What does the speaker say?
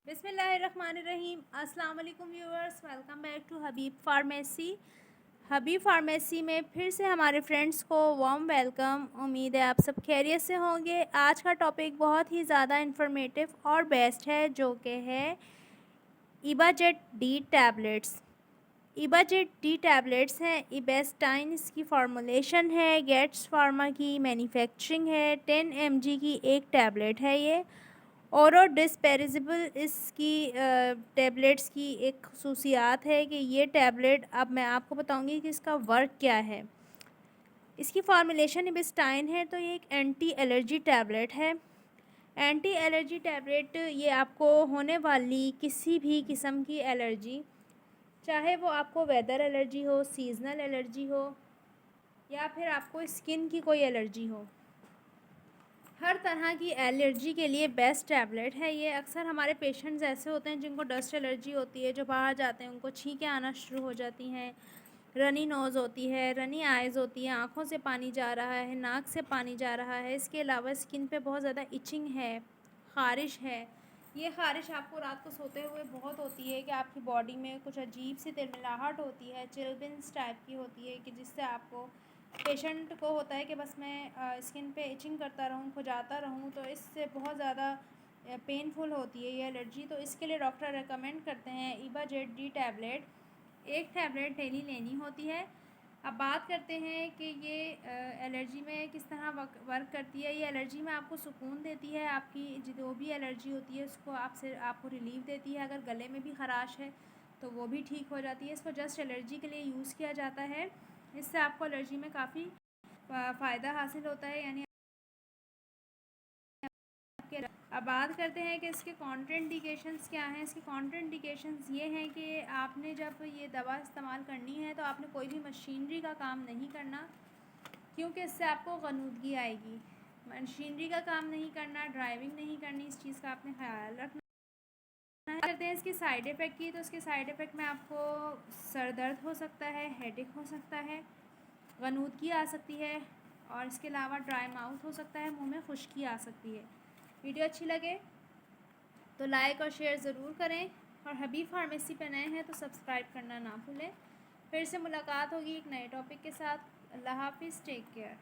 बिस्मिल्लाहिर्रहमानिर्रहीम। अस्सलाम वालेकुम viewers, welcome back to Habib pharmacy. Habib pharmacy में फिर से हमारे फ्रेंड्स को वार्म वेलकम। उम्मीद है आप सब खैरियत से होंगे। आज का टॉपिक बहुत ही ज़्यादा इंफॉर्मेटिव और बेस्ट है, जो कि है इबाजेट डी टैबलेट्स। इबाजेट डी टैबलेट्स हैं इबेस्टाइन इसकी फार्मूलेशन है, गेट्स फार्मा की मैन्युफैक्चरिंग है। 10 mg की एक टैबलेट है ये। और डिस्पेरिजिबल इसकी टैबलेट्स की एक खसूसियात है कि ये टैबलेट, अब मैं आपको बताऊंगी कि इसका वर्क क्या है। इसकी फार्मूलेशन इबेस्टाइन है, तो ये एक एंटी एलर्जी टैबलेट है। एंटी एलर्जी टैबलेट ये आपको होने वाली किसी भी किस्म की एलर्जी, चाहे वो आपको वेदर एलर्जी हो, सीजनल एलर्जी हो, या फिर आपको स्किन की कोई एलर्जी हो, हर तरह की एलर्जी के लिए बेस्ट टैबलेट है ये। अक्सर हमारे पेशेंट्स ऐसे होते हैं जिनको डस्ट एलर्जी होती है, जो बाहर जाते हैं उनको छींकें आना शुरू हो जाती हैं, रनी नोज़ होती है, रनी आइज़ होती है, आँखों से पानी जा रहा है, नाक से पानी जा रहा है। इसके अलावा स्किन पे बहुत ज़्यादा इचिंग है, ख़ारिश है। ये ख़ारिश आपको रात को सोते हुए बहुत होती है कि आपकी बॉडी में कुछ अजीब सी तिलमिलाहट होती है, चिल्बिन्स टाइप की होती है, कि जिससे आपको पेशेंट को होता है कि बस मैं स्किन पे इचिंग करता रहूँ, खुजाता रहूँ, तो इससे बहुत ज़्यादा पेनफुल होती है ये एलर्जी। तो इसके लिए डॉक्टर रेकमेंड करते हैं इबाजेट डी टैबलेट। एक टैबलेट डेली लेनी होती है। अब बात करते हैं कि ये एलर्जी में किस तरह वर्क करती है। ये एलर्जी में आपको सुकून देती है, आपकी जो भी एलर्जी होती है उसको आपको रिलीफ देती है। अगर गले में भी ख़राश है तो वो भी ठीक हो जाती है। इसको जस्ट एलर्जी के लिए यूज़ किया जाता है। इससे आपको एलर्जी में काफ़ी फ़ायदा हासिल होता है। यानी अब बात करते हैं कि इसके कॉन्ट्राइंडिकेशंस क्या हैं। इसके कॉन्ट्राइंडिकेशंस ये हैं कि आपने जब ये दवा इस्तेमाल करनी है तो आपने कोई भी मशीनरी का काम नहीं करना, क्योंकि इससे आपको ग़नूदगी आएगी। मशीनरी का काम नहीं करना, ड्राइविंग नहीं करनी, इस चीज़ का आपने ख्याल रखना। करते हैं इसके साइड इफ़ेक्ट की, तो इसके साइड इफ़ेक्ट में आपको सर दर्द हो सकता है, हेडेक हो सकता है, ग़नूदगी आ सकती है, और इसके अलावा ड्राई माउथ हो सकता है, मुंह में खुश्की आ सकती है। वीडियो अच्छी लगे तो लाइक और शेयर ज़रूर करें, और हबीब फार्मेसी पे नए हैं तो सब्सक्राइब करना ना भूलें। फिर से मुलाकात होगी एक नए टॉपिक के साथ। अल्लाह हाफिज़, टेक केयर।